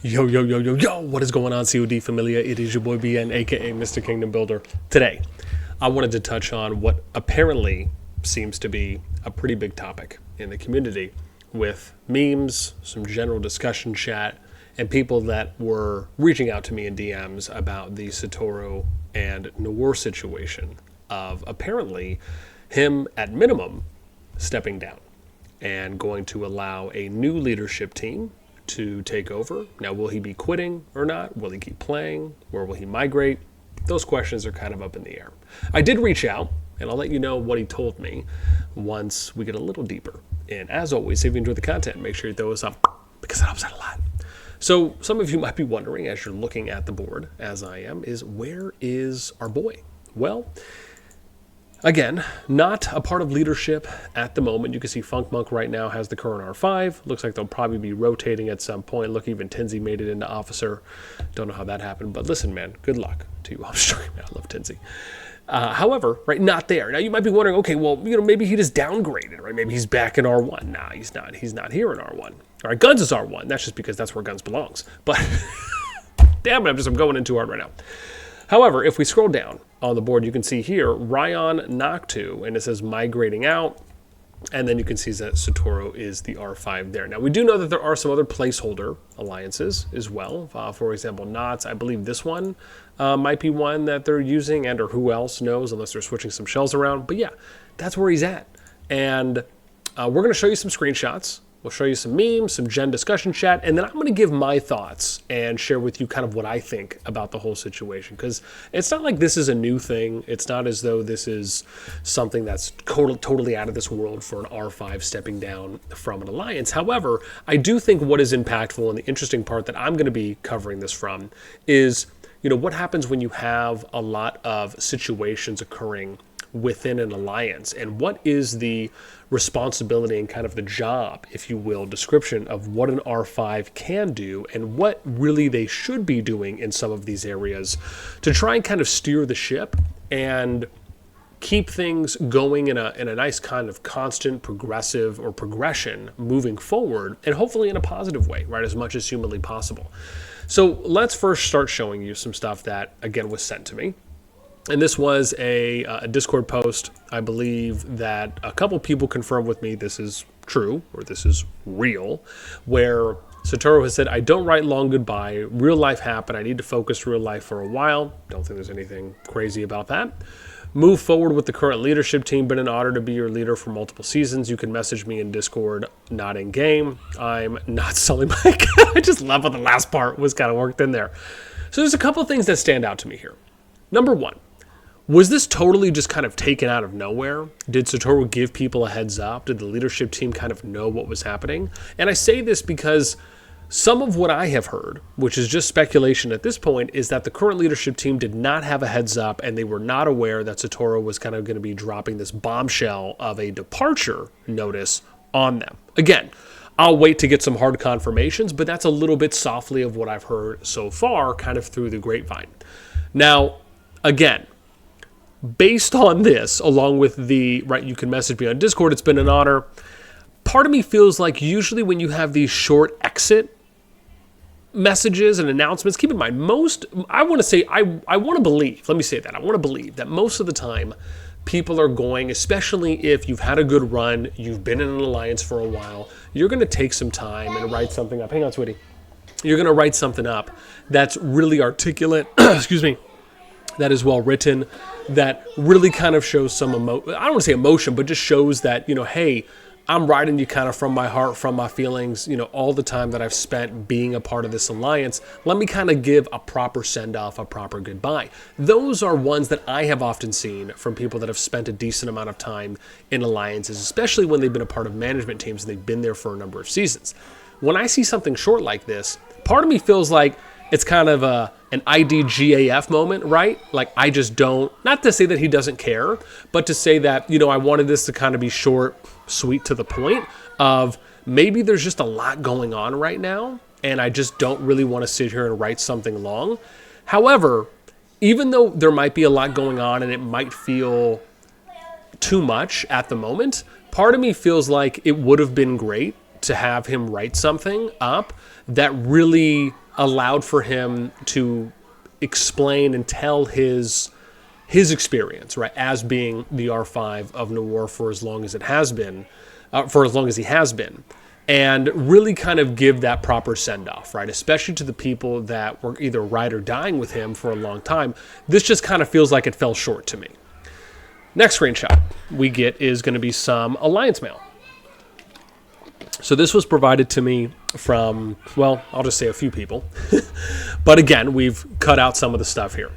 Yo, yo, yo, yo, yo, what is going on, CoD Familia? It is your boy BN, aka Mr. Kingdom Builder. Today, I wanted to touch on what apparently seems to be a pretty big topic in the community with memes, some general discussion chat, and people that were reaching out to me in DMs about the Satoru and NOIR situation of apparently him, at minimum, stepping down and going to allow a new leadership team to take over. Now, will he be quitting or not? Will he keep playing? Where will he migrate? Those questions are kind of up in the air. I did reach out, and I'll let you know what he told me once we get a little deeper. And as always, if you enjoy the content, make sure you throw us up because it helps out a lot. So some of you might be wondering, as you're looking at the board, as I am, is where is our boy? Well, again, not a part of leadership at the moment. You can see Funk Monk right now has the current R5. Looks like they'll probably be rotating at some point. Look, even Tinzy made it into officer. Don't know how that happened, but listen, man, good luck to you. I'm sure, man, I love Tinzy. However, right, not there. Now, you might be wondering, okay, well, maybe he just downgraded, right? Maybe he's back in R1. Nah, he's not. He's not here in R1. All right, Guns is R1. That's just because that's where Guns belongs. But, damn it, I'm going in too hard right now. However, if we scroll down on the board, you can see here Ryan Noctu, and it says migrating out, and then you can see that Satoru is the R5 there. Now, we do know that there are some other placeholder alliances as well. For example, Knots, I believe this one might be one that they're using, and or who else knows, unless they're switching some shells around. But yeah, that's where he's at. And we're going to show you some screenshots. We'll show you some memes, some gen discussion chat, and then I'm going to give my thoughts and share with you kind of what I think about the whole situation. Because it's not like this is a new thing. It's not as though this is something that's totally out of this world for an R5 stepping down from an alliance. However, I do think what is impactful and the interesting part that I'm going to be covering this from is, what happens when you have a lot of situations occurring within an alliance, and what is the responsibility and kind of the job, if you will, description of what an R5 can do and what really they should be doing in some of these areas to try and kind of steer the ship and keep things going in a nice kind of constant progression moving forward, and hopefully in a positive way, right, as much as humanly possible. So let's first start showing you some stuff that, again, was sent to me. And this was a Discord post, I believe, that a couple people confirmed with me this is true, or this is real, where Satoru has said, I don't write long goodbye. Real life happened. I need to focus real life for a while. Don't think there's anything crazy about that. Move forward with the current leadership team. Been an honor to be your leader for multiple seasons. You can message me in Discord, not in game. I'm not selling my... I just love how the last part was kind of worked in there. So there's a couple of things that stand out to me here. Number one, was this totally just kind of taken out of nowhere? Did Satoru give people a heads up? Did the leadership team kind of know what was happening? And I say this because some of what I have heard, which is just speculation at this point, is that the current leadership team did not have a heads up and they were not aware that Satoru was kind of going to be dropping this bombshell of a departure notice on them. Again, I'll wait to get some hard confirmations, but that's a little bit softly of what I've heard so far, kind of through the grapevine. Now, again, based on this, along with the, right, you can message me on Discord, it's been an honor. Part of me feels like usually when you have these short exit messages and announcements, keep in mind, I want to believe, let me say that, I want to believe that most of the time people are going, especially if you've had a good run, you've been in an alliance for a while, you're going to take some time and write something up. Hang on, sweetie. You're going to write something up that's really articulate, excuse me, that is well written, that really kind of shows some I don't want to say emotion, but just shows that, hey, I'm writing you kind of from my heart, from my feelings, all the time that I've spent being a part of this alliance. Let me kind of give a proper send-off, a proper goodbye. Those are ones that I have often seen from people that have spent a decent amount of time in alliances, especially when they've been a part of management teams and they've been there for a number of seasons. When I see something short like this, part of me feels like it's kind of an IDGAF moment, right? Like, I just don't, not to say that he doesn't care, but to say that, I wanted this to kind of be short, sweet, to the point of maybe there's just a lot going on right now, and I just don't really want to sit here and write something long. However, even though there might be a lot going on and it might feel too much at the moment, part of me feels like it would have been great to have him write something up that really allowed for him to explain and tell his experience, right, as being the R5 of Noir for as long as it has been, for as long as he has been, and really kind of give that proper send-off, right, especially to the people that were either ride or dying with him for a long time. This just kind of feels like it fell short to me. Next screenshot we get is going to be some Alliance mail. So this was provided to me from, well, I'll just say a few people. But again, we've cut out some of the stuff here.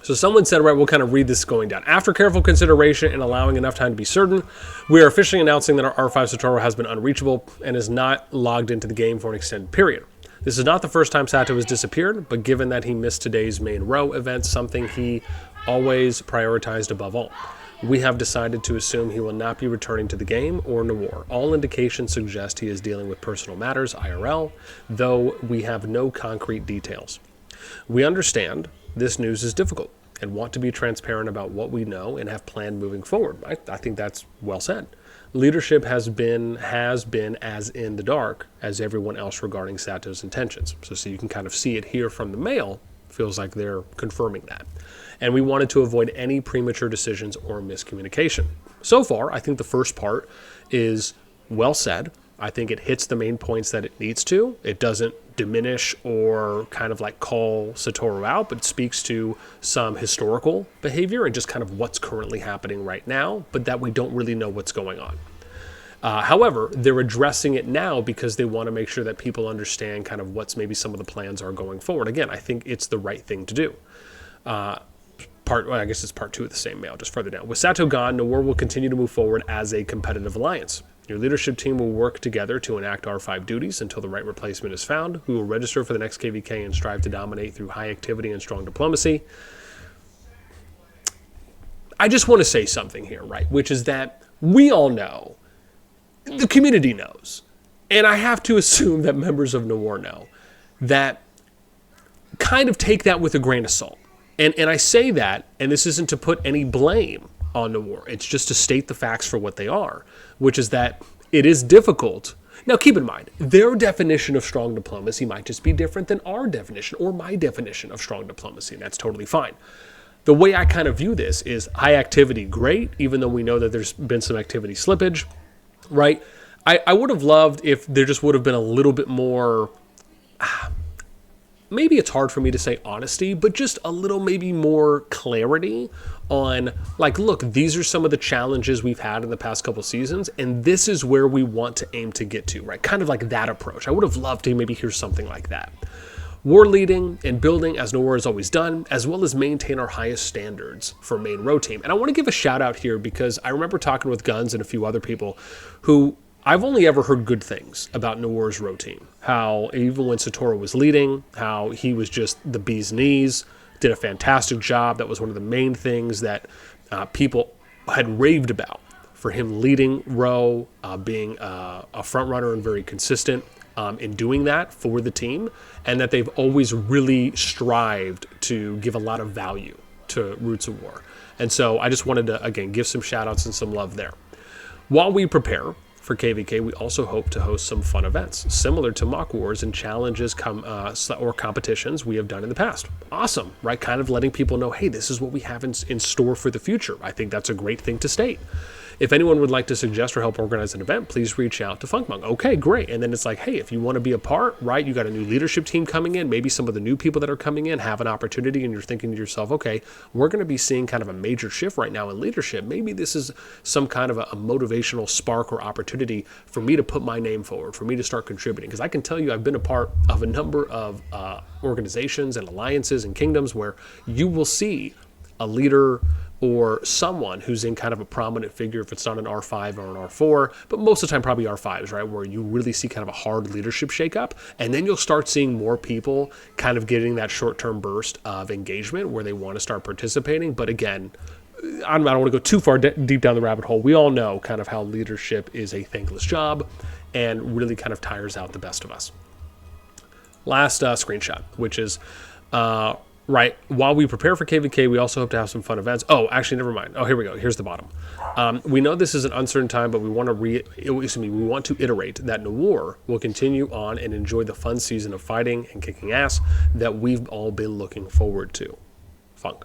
So someone said, right, we'll kind of read this going down. After careful consideration and allowing enough time to be certain, we are officially announcing that our R5 Satoru has been unreachable and is not logged into the game for an extended period. This is not the first time Sato has disappeared, but given that he missed today's main row event, something he always prioritized above all, we have decided to assume he will not be returning to the game or Noir. All indications suggest he is dealing with personal matters, IRL, though we have no concrete details. We understand this news is difficult and want to be transparent about what we know and have planned moving forward. I think that's well said. Leadership has been as in the dark as everyone else regarding Sato's intentions. So you can kind of see it here from the mail. Feels like they're confirming that. And we wanted to avoid any premature decisions or miscommunication. So far, I think the first part is well said. I think it hits the main points that it needs to. It doesn't diminish or kind of like call Satoru out, but it speaks to some historical behavior and just kind of what's currently happening right now, but that we don't really know what's going on. However, they're addressing it now because they want to make sure that people understand kind of what's maybe some of the plans are going forward. Again, I think it's the right thing to do. I guess it's part 2 of the same mail, just further down. With Sato gone, Noir will continue to move forward as a competitive alliance. Your leadership team will work together to enact R5 duties until the right replacement is found. We will register for the next KVK and strive to dominate through high activity and strong diplomacy. I just want to say something here, right? Which is that we all know, the community knows, and I have to assume that members of Noir know, that kind of take that with a grain of salt. And I say that, and this isn't to put any blame on Noir. It's just to state the facts for what they are, which is that it is difficult. Now, keep in mind, their definition of strong diplomacy might just be different than our definition or my definition of strong diplomacy, and that's totally fine. The way I kind of view this is high activity, great, even though we know that there's been some activity slippage, right? I would have loved if there just would have been a little bit more... maybe it's hard for me to say honesty, but just a little maybe more clarity on, like, look, these are some of the challenges we've had in the past couple seasons, and this is where we want to aim to get to, right? Kind of like that approach. I would have loved to maybe hear something like that. War leading and building, as Noir has always done, as well as maintain our highest standards for main row team. And I want to give a shout out here because I remember talking with Guns and a few other people who I've only ever heard good things about Noir's row team. How even when Satoru was leading, how he was just the bee's knees, did a fantastic job. That was one of the main things that people had raved about for him leading row, being a front runner and very consistent in doing that for the team, and that they've always really strived to give a lot of value to Roots of War. And so I just wanted to, again, give some shout outs and some love there. While we prepare for KVK, we also hope to host some fun events, similar to mock wars and challenges or competitions we have done in the past. Awesome, right? Kind of letting people know, hey, this is what we have in store for the future. I think that's a great thing to state. If anyone would like to suggest or help organize an event, please reach out to Funkmonk. Okay, great. And then it's like, hey, if you want to be a part, right, you got a new leadership team coming in, maybe some of the new people that are coming in have an opportunity, and you're thinking to yourself, okay, we're going to be seeing kind of a major shift right now in leadership. Maybe this is some kind of a motivational spark or opportunity for me to put my name forward, for me to start contributing. Because I can tell you I've been a part of a number of organizations and alliances and kingdoms where you will see a leader or someone who's in kind of a prominent figure, if it's not an R5 or an R4, but most of the time probably R5s, right, where you really see kind of a hard leadership shakeup, and then you'll start seeing more people kind of getting that short-term burst of engagement where they want to start participating. But again, I don't want to go too far deep down the rabbit hole. We all know kind of how leadership is a thankless job and really kind of tires out the best of us. Last screenshot, which is right? While we prepare for KVK, we also hope to have some fun events. Oh, actually, never mind. Oh, here we go. Here's the bottom. We know this is an uncertain time, but we want to iterate that Noir will continue on and enjoy the fun season of fighting and kicking ass that we've all been looking forward to. Funk.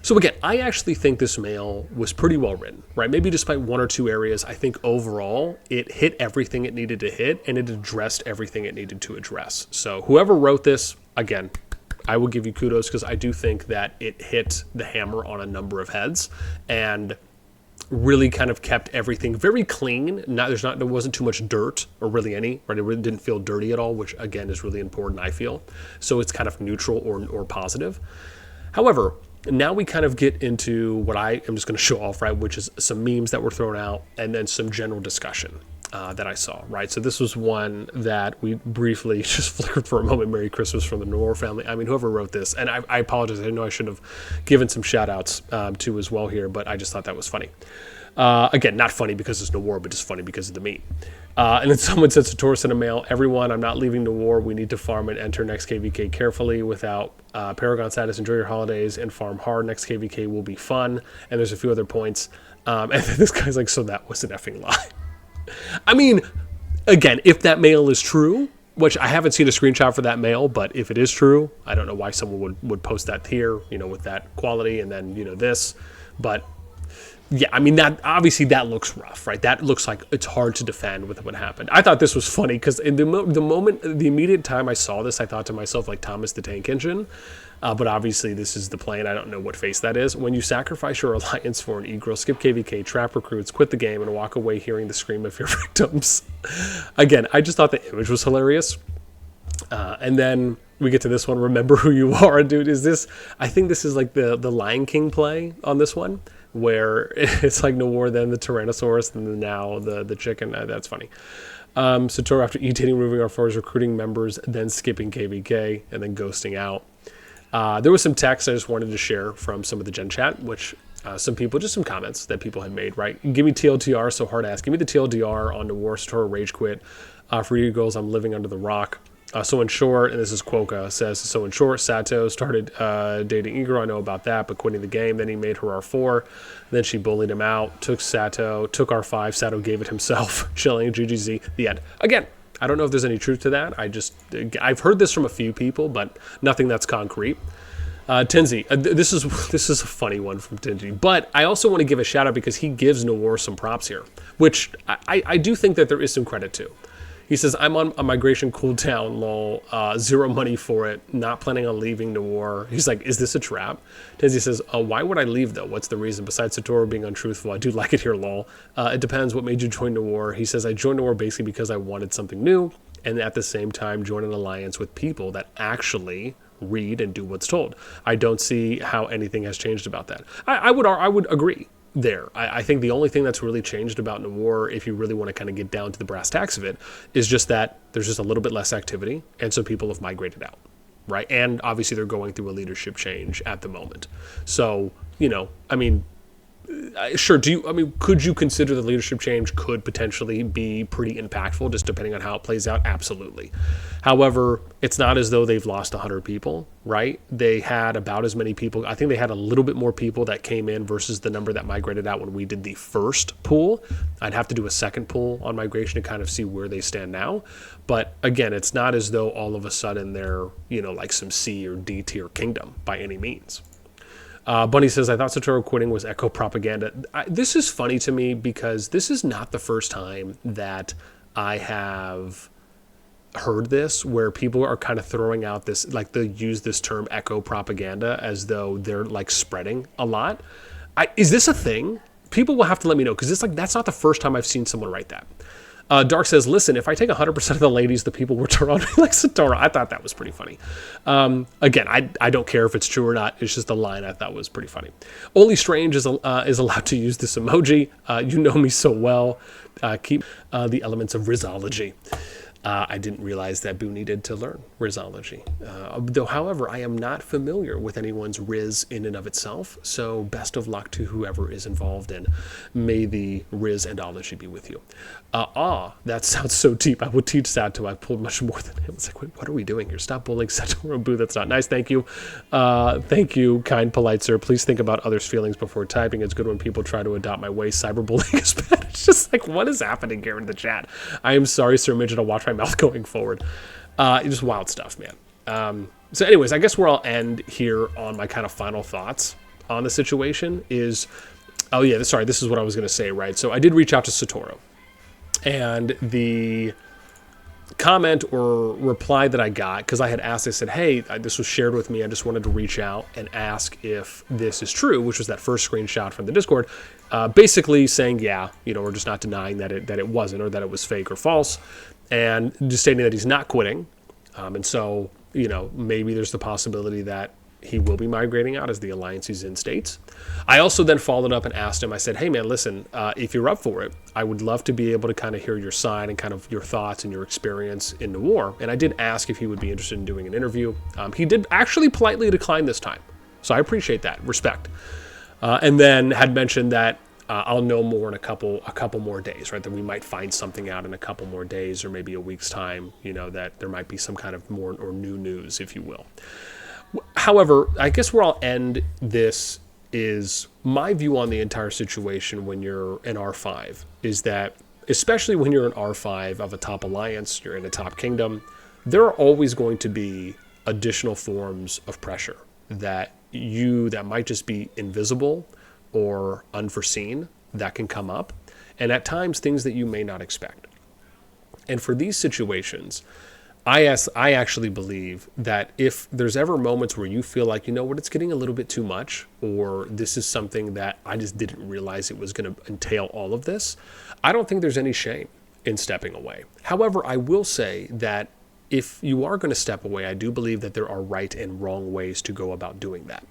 So again, I actually think this mail was pretty well written, right? Maybe despite one or two areas, I think overall it hit everything it needed to hit and it addressed everything it needed to address. So whoever wrote this, again, I will give you kudos because I do think that it hit the hammer on a number of heads and really kind of kept everything very clean. There wasn't too much dirt or really any, right? It really didn't feel dirty at all, which again is really important, I feel. So it's kind of neutral or positive. However, now we kind of get into what I am just going to show off, right? Which is some memes that were thrown out and then some general discussion that I saw, right? So this was one that we briefly just flickered for a moment. Merry Christmas from the NOIR family. I mean, whoever wrote this, and I apologize. I know I should have given some shout outs to as well here, but I just thought that was funny. Again, not funny because it's NOIR, but just funny because of the meme. And then someone said, Satoru sent a mail, everyone, I'm not leaving NOIR. We need to farm and enter next KVK carefully without Paragon status. Enjoy your holidays and farm hard. Next KVK will be fun. And there's a few other points. And then this guy's like, so that was an effing lie. I mean, again, if that mail is true, which I haven't seen a screenshot for that mail, but if it is true, I don't know why someone would post that here, with that quality and then, this. But yeah, I mean, that obviously that looks rough, right? That looks like it's hard to defend with what happened. I thought this was funny because in the immediate time I saw this, I thought to myself, like Thomas the Tank Engine. But obviously this is the plane. I don't know what face that is. When you sacrifice your alliance for an e-girl, skip KVK, trap recruits, quit the game, and walk away hearing the scream of your victims. Again, I just thought the image was hilarious. And then we get to this one, remember who you are, dude. I think this is like the Lion King play on this one, where it's like NOIR, then the Tyrannosaurus, and then now the chicken. That's funny. Satoru, after E-tating, removing R4's recruiting members, then skipping KVK, and then ghosting out. There was some text I just wanted to share from some of the Gen Chat, which some comments that people had made, right? Give me TLDR, so hard ass. Give me the TLDR on NOIR, Satoru rage quit. For you girls, I'm living under the rock. So in short, and this is Quokka, says, so in short, Sato started dating e-girl, I know about that, but quitting the game. Then he made her R4. Then she bullied him out, took R5, Sato gave it himself, chilling, GGZ, the end. Again, I don't know if there's any truth to that. I've heard this from a few people, but nothing that's concrete. Tinzy, this is a funny one from Tinzy, but I also want to give a shout out because he gives NOIR some props here, which I do think that there is some credit to. He says, I'm on a migration cooldown, lol, zero money for it, not planning on leaving NOIR. He's like, is this a trap? Tinzy says, why would I leave though? What's the reason? Besides Satoru being untruthful, I do like it here, lol. It depends what made you join NOIR. He says, I joined NOIR basically because I wanted something new, and at the same time join an alliance with people that actually read and do what's told. I don't see how anything has changed about that. I would agree there. I think the only thing that's really changed about NOIR, if you really want to kind of get down to the brass tacks of it, is just that there's just a little bit less activity, and so people have migrated out, right? And obviously they're going through a leadership change at the moment. So, I mean, sure, could you consider the leadership change could potentially be pretty impactful, just depending on how it plays out? Absolutely. However, it's not as though they've lost 100 people, right? They had about as many people. I think they had a little bit more people that came in versus the number that migrated out when we did the first pool. I'd have to do a second pool on migration to kind of see where they stand now. But again, it's not as though all of a sudden they're, like some C or D tier kingdom by any means. Bunny says, I thought Satoru quitting was echo propaganda. This is funny to me because this is not the first time that I have heard this, where people are kind of throwing out this, like they use this term echo propaganda as though they're like spreading a lot. Is this a thing? People will have to let me know, because it's like, that's not the first time I've seen someone write that. Dark says, listen, if I take 100% of the ladies, the people will turn on me like Satoru. I thought that was pretty funny. Again, I don't care if it's true or not. It's just a line I thought was pretty funny. Only Strange is allowed to use this emoji. You know me so well. Keep the elements of Rizology. I didn't realize that Boo needed to learn Rizology. Though, however, I am not familiar with anyone's Riz in and of itself, so best of luck to whoever is involved, and may the Riz and ology be with you. That sounds so deep. I would teach Sato. I pulled much more than him. It's like, wait, what are we doing here? Stop bullying Satoru, Boo. That's not nice. Thank you. Thank you, kind, polite sir. Please think about others' feelings before typing. It's good when people try to adopt my ways. Cyberbullying is bad. It's just like, what is happening here in the chat? I am sorry, Sir Midget. I'll watch my mouth going forward. Just wild stuff, man. So anyways, I guess where I'll end here on my kind of final thoughts on the situation is, oh yeah, sorry, this is what I was going to say, right? So I did reach out to Satoru, and the comment or reply that I got, because I had asked, I said, hey, this was shared with me, I just wanted to reach out and ask if this is true, which was that first screenshot from the Discord, basically saying, yeah, we're just not denying that it wasn't, or that it was fake or false, and just stating that he's not quitting, and so, maybe there's the possibility that he will be migrating out as the alliance is in states. I also then followed up and asked him, I said, hey man, listen, if you're up for it, I would love to be able to kind of hear your side and kind of your thoughts and your experience in Noir. And I did ask if he would be interested in doing an interview. He did actually politely decline this time. So I appreciate that, respect. And then had mentioned that I'll know more in a couple more days, right? That we might find something out in a couple more days or maybe a week's time, that there might be some kind of more or new news, if you will. However, I guess where I'll end this is my view on the entire situation when you're an R5 is that, especially when you're an R5 of a top alliance, you're in a top kingdom, there are always going to be additional forms of pressure that might just be invisible or unforeseen that can come up, and at times things that you may not expect. And for these situations, I actually believe that if there's ever moments where you feel like, it's getting a little bit too much, or this is something that I just didn't realize it was going to entail all of this, I don't think there's any shame in stepping away. However, I will say that if you are going to step away, I do believe that there are right and wrong ways to go about doing that.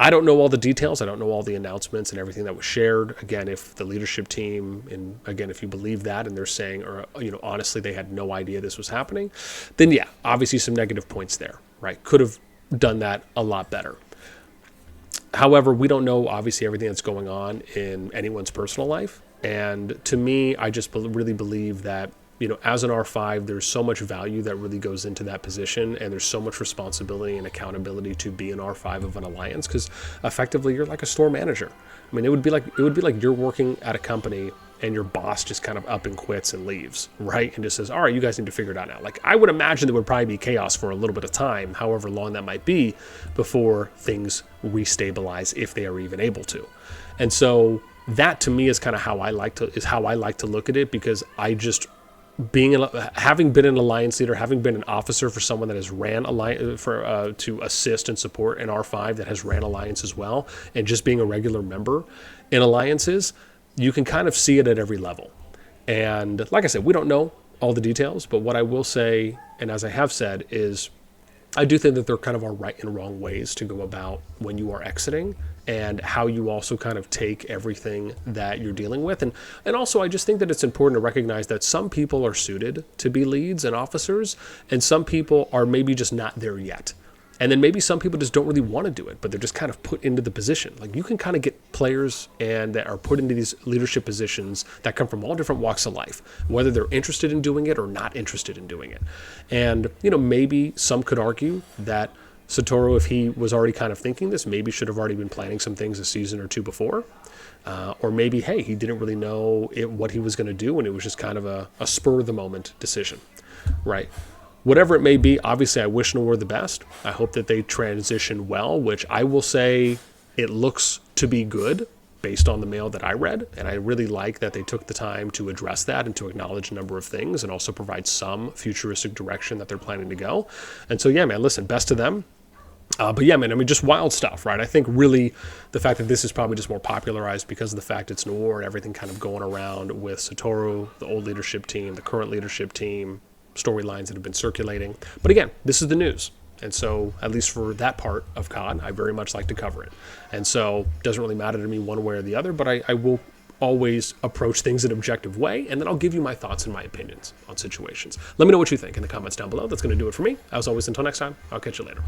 I don't know all the details. I don't know all the announcements and everything that was shared. Again, if the leadership team, and again, if you believe that and they're saying, or, honestly, they had no idea this was happening, then yeah, obviously some negative points there, right? Could have done that a lot better. However, we don't know, obviously, everything that's going on in anyone's personal life. And to me, I just really believe that, as an R5, there's so much value that really goes into that position, and there's so much responsibility and accountability to be an R5 of an alliance, because effectively you're like a store manager. I mean, it would be like you're working at a company and your boss just kind of up and quits and leaves, right? And just says, all right, you guys need to figure it out now. Like, I would imagine there would probably be chaos for a little bit of time, however long that might be, before things restabilize, if they are even able to. And so that to me is kind of how I like to look at it, because I just, having been an alliance leader, having been an officer for someone that has ran alliance to assist and support an R5 that has ran alliance as well, and just being a regular member in alliances, you can kind of see it at every level. And like I said, we don't know all the details, but what I will say, and as I have said, is I do think that there kind of are right and wrong ways to go about when you are exiting, and how you also kind of take everything that you're dealing with. And also, I just think that it's important to recognize that some people are suited to be leads and officers, and some people are maybe just not there yet. And then maybe some people just don't really want to do it, but they're just kind of put into the position. Like, you can kind of get players and that are put into these leadership positions that come from all different walks of life, whether they're interested in doing it or not interested in doing it. And, maybe some could argue that Satoru, if he was already kind of thinking this, maybe should have already been planning some things a season or two before. Or maybe, hey, he didn't really know what he was going to do, and it was just kind of a spur-of-the-moment decision, right? Whatever it may be, obviously I wish Noir the best. I hope that they transition well, which I will say it looks to be good based on the mail that I read. And I really like that they took the time to address that and to acknowledge a number of things and also provide some futuristic direction that they're planning to go. And so, yeah, man, listen, best to them. But yeah, man, I mean, just wild stuff, right? I think really the fact that this is probably just more popularized because of the fact it's Noir and everything kind of going around with Satoru, the old leadership team, the current leadership team, storylines that have been circulating. But again, this is the news. And so, at least for that part of COD, I very much like to cover it. And so, it doesn't really matter to me one way or the other, but I will always approach things an objective way, and then I'll give you my thoughts and my opinions on situations. Let me know what you think in the comments down below. That's going to do it for me. As always, until next time, I'll catch you later.